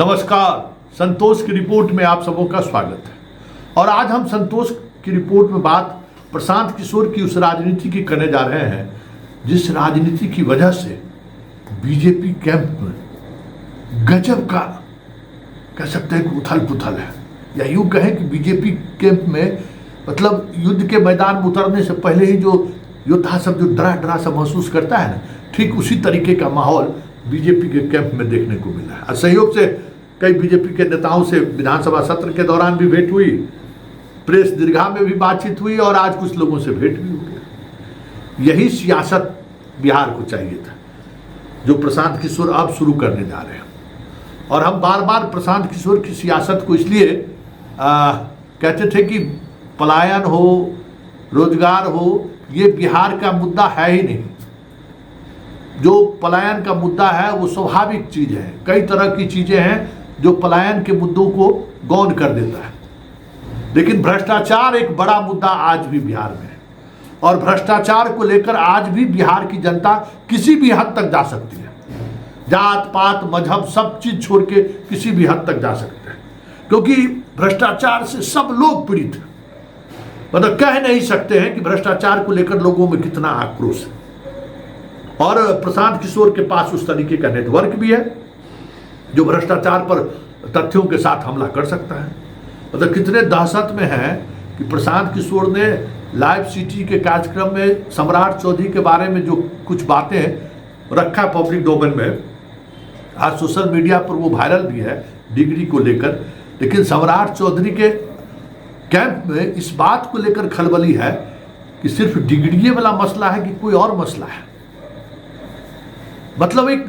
नमस्कार। संतोष की रिपोर्ट में आप सबों का स्वागत है। और आज हम संतोष की रिपोर्ट में बात प्रशांत किशोर की उस राजनीति की करने जा रहे हैं जिस राजनीति की वजह से बीजेपी कैंप में गजब का कह सकते हैं कि उथल पुथल है, या यूं कहें कि बीजेपी कैंप में मतलब युद्ध के मैदान में उतरने से पहले ही जो योद्धा सब जो डरा डरा सा महसूस करता है ना, ठीक उसी तरीके का माहौल बीजेपी के कैंप में देखने को मिला है। सहयोग से कई बीजेपी के नेताओं से विधानसभा सत्र के दौरान भी भेंट हुई, प्रेस दीर्घा में भी बातचीत हुई और आज कुछ लोगों से भेंट भी हो गया। यही सियासत बिहार को चाहिए था जो प्रशांत किशोर अब शुरू करने जा रहे हैं। और हम बार बार प्रशांत किशोर की सियासत को इसलिए कहते थे कि पलायन हो, रोजगार हो, ये बिहार का मुद्दा है ही नहीं। जो पलायन का मुद्दा है वो स्वाभाविक चीज़ है। कई तरह की चीज़ें हैं जो पलायन के मुद्दों को गौण कर देता है, लेकिन भ्रष्टाचार एक बड़ा मुद्दा आज भी बिहार में है। और भ्रष्टाचार को लेकर आज भी बिहार की जनता किसी भी हद तक जा सकती है। जात पात मजहब सब चीज छोड़ के किसी भी हद तक जा सकते हैं, क्योंकि भ्रष्टाचार से सब लोग पीड़ित हैं। मतलब कह नहीं सकते हैं कि भ्रष्टाचार को लेकर लोगों में कितना आक्रोश है। और प्रशांत किशोर के पास उस तरीके का नेटवर्क भी है जो भ्रष्टाचार पर तथ्यों के साथ हमला कर सकता है। मतलब कितने दहशत में है कि प्रशांत किशोर ने लाइव सिटी के कार्यक्रम में सम्राट चौधरी के बारे में जो कुछ बातें रखा पब्लिक डोमेन में, आज सोशल मीडिया पर वो वायरल भी है डिग्री को लेकर। लेकिन सम्राट चौधरी के कैंप में इस बात को लेकर खलबली है कि सिर्फ डिग्री वाला मसला है कि कोई और मसला है। मतलब एक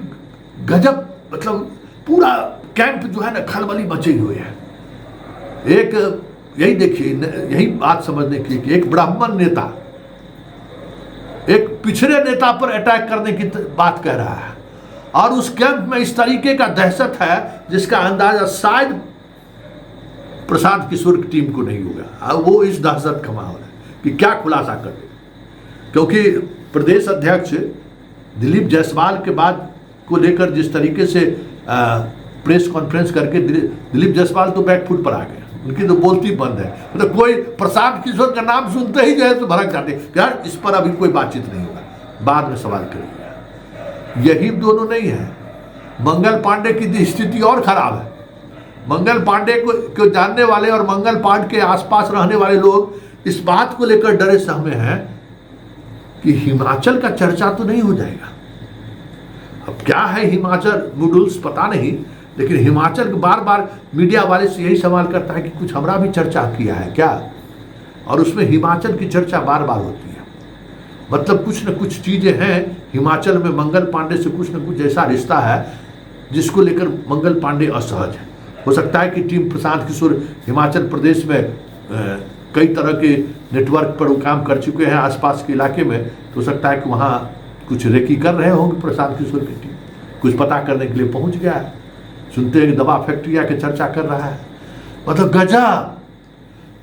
गजब, मतलब पूरा कैंप जो है ना खलबली मची हुई है। एक यही देखिए, यही बात समझने की कि एक ब्राह्मण नेता एक पिछड़े नेता पर अटैक करने की बात कह रहा है, और उस कैंप में इस तरीके का दहशत है जिसका अंदाजा शायद प्रशांत किशोर की टीम को नहीं होगा। वो इस दहशत का माहौल है कि क्या खुलासा कर दे, क्योंकि प्रदेश अध्यक्ष दिलीप जायसवाल के बाद को लेकर जिस तरीके से प्रेस कॉन्फ्रेंस करके दिलीप जायसवाल तो बैकफुट पर आ गए, उनकी तो बोलती बंद है। मतलब कोई प्रशांत किशोर का नाम सुनते ही जो है तो भड़क जाते यार इस पर अभी कोई बातचीत नहीं होगा, बाद में सवाल करेंगे। यही दोनों नहीं है, मंगल पांडे की स्थिति और खराब है। मंगल पांडे को जानने वाले और मंगल पांडे के आसपास रहने वाले लोग इस बात को लेकर डरे सहमे हैं कि हिमाचल का चर्चा तो नहीं हो जाएगा। अब क्या है हिमाचल नूडल्स पता नहीं, लेकिन हिमाचल के बार बार मीडिया वाले से यही सवाल करता है कि कुछ हमारा भी चर्चा किया है क्या, और उसमें हिमाचल की चर्चा बार बार होती है। मतलब कुछ न कुछ चीज़ें हैं हिमाचल में, मंगल पांडे से कुछ न कुछ ऐसा रिश्ता है जिसको लेकर मंगल पांडे असहज है। हो सकता है कि टीम प्रशांत किशोर हिमाचल प्रदेश में कई तरह के नेटवर्क पर वो काम कर चुके हैं आसपास के इलाके में, तो हो सकता है कि वहाँ कुछ रेकी कर रहे होंगे प्रशांत किशोर की टीम, कुछ पता करने के लिए पहुँच गया है। सुनते हैं कि दवा फैक्ट्री आके चर्चा कर रहा है। मतलब गजब,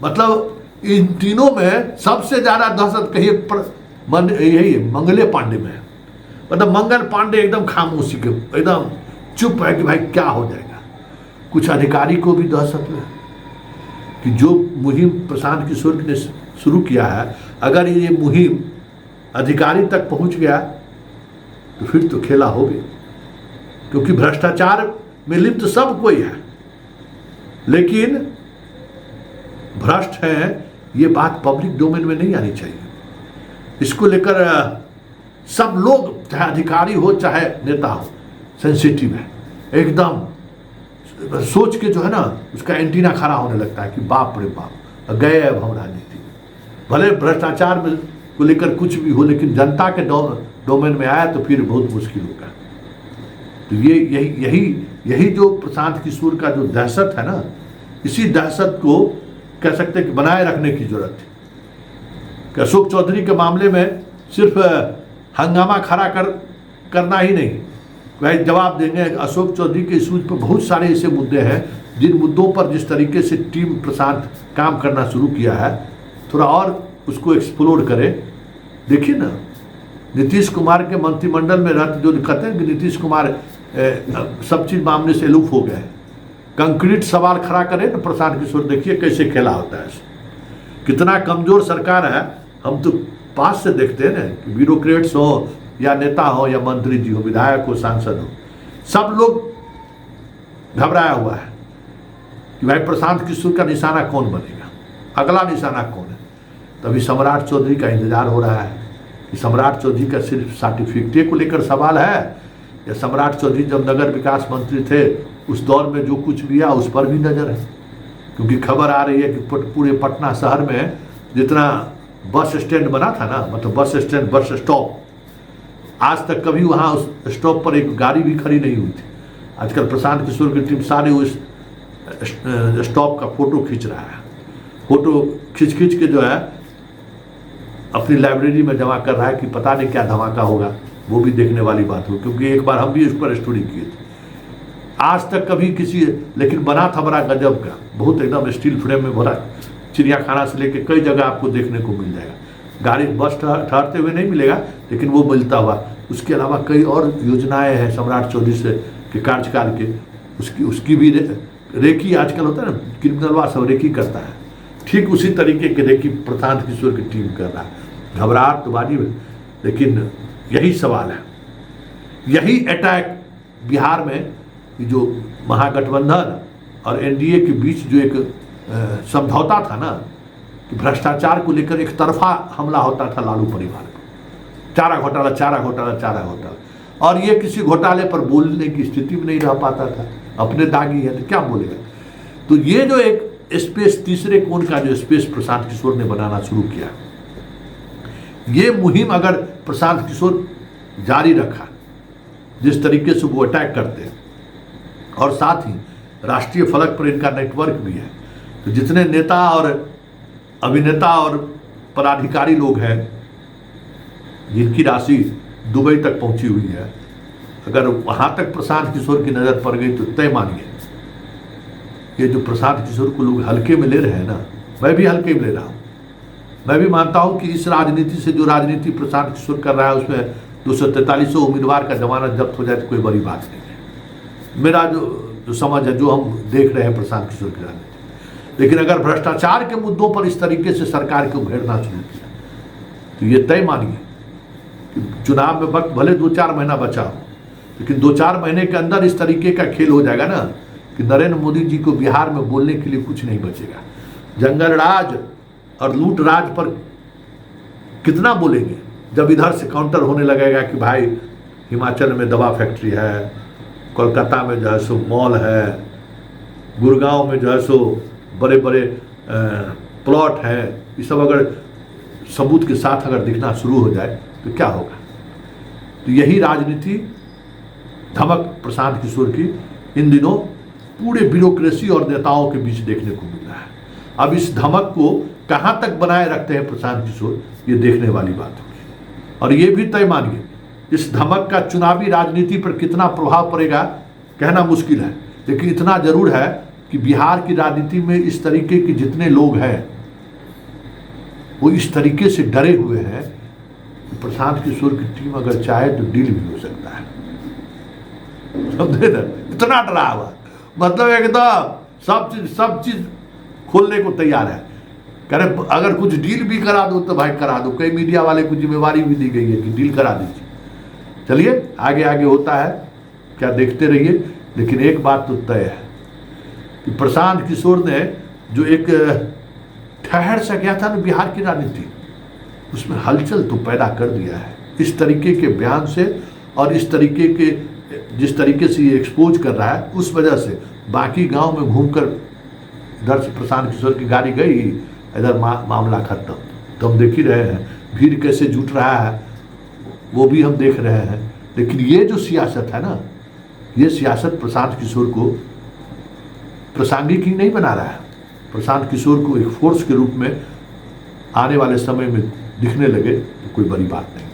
मतलब इन तीनों में सबसे ज़्यादा दहशत कहिए यही मंगले पांडे में है। मतलब मंगल पांडे एकदम खामोशी के एकदम चुप है कि भाई क्या हो जाएगा। कुछ अधिकारी को भी दहशत में कि जो मुहिम प्रशांत किशोर ने शुरू किया है, अगर ये मुहिम अधिकारी तक पहुंच गया तो फिर तो खेला हो गया, क्योंकि भ्रष्टाचार में लिप्त सब कोई है, लेकिन भ्रष्ट है ये बात पब्लिक डोमेन में नहीं आनी चाहिए। इसको लेकर सब लोग चाहे अधिकारी हो चाहे नेता हो सेंसिटिव है, एकदम सोच के जो है ना उसका एंटीना खड़ा होने लगता है कि बाप रे बाप गए अब हम राजनीति। भले भ्रष्टाचार में को लेकर कुछ भी हो, लेकिन जनता के डोमेन में आया तो फिर बहुत मुश्किल होगा। तो यही जो प्रशांत किशोर का जो दहशत है ना, इसी दहशत को कह सकते हैं कि बनाए रखने की जरूरत है। कि अशोक चौधरी के मामले में सिर्फ हंगामा खड़ा करना ही नहीं, वह जवाब देंगे। अशोक चौधरी के इशूज पर बहुत सारे ऐसे मुद्दे हैं जिन मुद्दों पर जिस तरीके से टीम प्रशांत काम करना शुरू किया है, थोड़ा और उसको एक्सप्लोर करें। देखिए ना, नीतीश कुमार के मंत्रिमंडल में रहते जो कहते हैं कि नीतीश कुमार सब चीज़ मामले से अलूफ हो गए, कंक्रीट सवाल खड़ा करे तो प्रशांत किशोर देखिए कैसे खेला होता है, कितना कमजोर सरकार है। हम तो पास से देखते हैं ना कि ब्यूरोक्रेट्स हो या नेता हो या मंत्री जी हो, विधायक हो, सांसद हो, सब लोग घबराया हुआ है कि भाई प्रशांत किशोर का निशाना कौन बनेगा, अगला निशाना कौन है। तभी सम्राट चौधरी का इंतजार हो रहा है कि सम्राट चौधरी का सिर्फ सर्टिफिकेट को लेकर सवाल है या सम्राट चौधरी जब नगर विकास मंत्री थे उस दौर में जो कुछ भी है उस पर भी नजर है। क्योंकि खबर आ रही है कि पूरे पटना शहर में जितना बस स्टैंड बना था ना, मतलब बस स्टैंड, बस स्टॉप, आज तक कभी वहाँ उस स्टॉप पर एक गाड़ी भी खड़ी नहीं हुई थी। आजकल प्रशांत किशोर की टीम सारे उस स्टॉप का फोटो खींच रहा है, फोटो खींच के जो है अपनी लाइब्रेरी में जमा कर रहा है कि पता नहीं क्या धमाका होगा, वो भी देखने वाली बात हो। क्योंकि एक बार हम भी उस पर स्टोरी किए थे, आज तक कभी किसी, लेकिन बना था बड़ा गजब का, बहुत एकदम स्टील फ्रेम में भरा, चिड़ियाखाना से लेके कई जगह आपको देखने को मिल जाएगा। गाड़ी बस ठहरते हुए नहीं मिलेगा लेकिन वो मिलता हुआ। उसके अलावा कई और योजनाएं हैं सम्राट चौधरी से के कार्यकाल के, उसकी भी रेकी आजकल होता है ना, क्रिमिनलवा सब रेकी करता है, ठीक उसी तरीके की रेकी प्रशांत किशोर की टीम कर रहा है। घबराहट तो बाजी में, लेकिन यही सवाल है, यही अटैक बिहार में जो महागठबंधन और एनडीए के बीच जो एक समझौता था ना कि भ्रष्टाचार को लेकर एक तरफा हमला होता था लालू परिवार को, चारा घोटाला, चारा घोटाला, चारा घोटाला, और ये किसी घोटाले पर बोलने की स्थिति में नहीं रह पाता था, अपने दागी है तो क्या बोलेगा। तो ये जो एक स्पेस, तीसरे कोण का जो स्पेस प्रशांत किशोर ने बनाना शुरू किया, ये मुहिम अगर प्रशांत किशोर जारी रखा जिस तरीके से वो अटैक करते हैं, और साथ ही राष्ट्रीय फलक पर इनका नेटवर्क भी है, तो जितने नेता और अभिनेता और पदाधिकारी लोग हैं जिनकी राशि दुबई तक पहुंची हुई है, अगर वहां तक प्रशांत किशोर की नज़र पड़ गई तो तय मानिए ये जो प्रशांत किशोर को लोग हल्के में ले रहे हैं ना, मैं भी हल्के में ले रहा हूँ। मैं भी मानता हूँ कि इस राजनीति से, जो राजनीति प्रशांत किशोर कर रहा है उसमें 243 उम्मीदवार का जमानत जब्त हो जाए तो कोई बड़ी बात नहीं है, मेरा जो समझ है, जो हम देख रहे हैं प्रशांत किशोर की राजनीति। लेकिन अगर भ्रष्टाचार के मुद्दों पर इस तरीके से सरकार को घेरना शुरू किया तो ये तय मानिए कि चुनाव में वक्त भले 2-4 महीना बचा हो, लेकिन 2-4 महीने के अंदर इस तरीके का खेल हो जाएगा ना कि नरेंद्र मोदी जी को बिहार में बोलने के लिए कुछ नहीं बचेगा। जंगल राज और लूट राज पर कितना बोलेंगे जब इधर से काउंटर होने लगेगा कि भाई हिमाचल में दवा फैक्ट्री है, कोलकाता में जो है सो मॉल है, गुड़गांव में जो है सो बड़े बड़े प्लॉट हैं, ये सब अगर सबूत के साथ अगर दिखना शुरू हो जाए तो क्या होगा। तो यही राजनीति धमक प्रशांत किशोर की इन दिनों पूरे ब्यूरोक्रेसी और नेताओं के बीच देखने को मिल रहा है। अब इस धमक को कहाँ तक बनाए रखते हैं प्रशांत किशोर, ये देखने वाली बात होगी। और ये भी तय मानिए इस धमक का चुनावी राजनीति पर कितना प्रभाव पड़ेगा कहना मुश्किल है, लेकिन इतना जरूर है कि बिहार की राजनीति में इस तरीके के जितने लोग हैं वो इस तरीके से डरे हुए हैं कि प्रशांत किशोर की टीम अगर चाहे तो डील भी हो सकता है। समझे ना, इतना डरा हुआ, मतलब एकदम सब चीज खोलने को तैयार है। कह रहे अगर कुछ डील भी करा दो तो भाई करा दो, कई मीडिया वाले को जिम्मेवारी भी दी गई है कि डील करा दीजिए। चलिए आगे आगे होता है क्या, देखते रहिए। लेकिन एक बात तो तय है कि प्रशांत किशोर ने जो एक ठहर सा गया था ना बिहार की राजनीति, उसमें हलचल तो पैदा कर दिया है इस तरीके के बयान से, और इस तरीके के जिस तरीके से ये एक्सपोज कर रहा है उस वजह से बाकी गांव में घूमकर इधर से प्रशांत किशोर की गाड़ी गई, इधर मामला खत्म। तो हम देख ही रहे हैं भीड़ कैसे जुट रहा है, वो भी हम देख रहे हैं। लेकिन ये जो सियासत है ना, ये सियासत प्रशांत किशोर को प्रासंगिक ही नहीं बना रहा है। प्रशांत किशोर को एक फोर्स के रूप में आने वाले समय में दिखने लगे तो कोई बड़ी बात नहीं।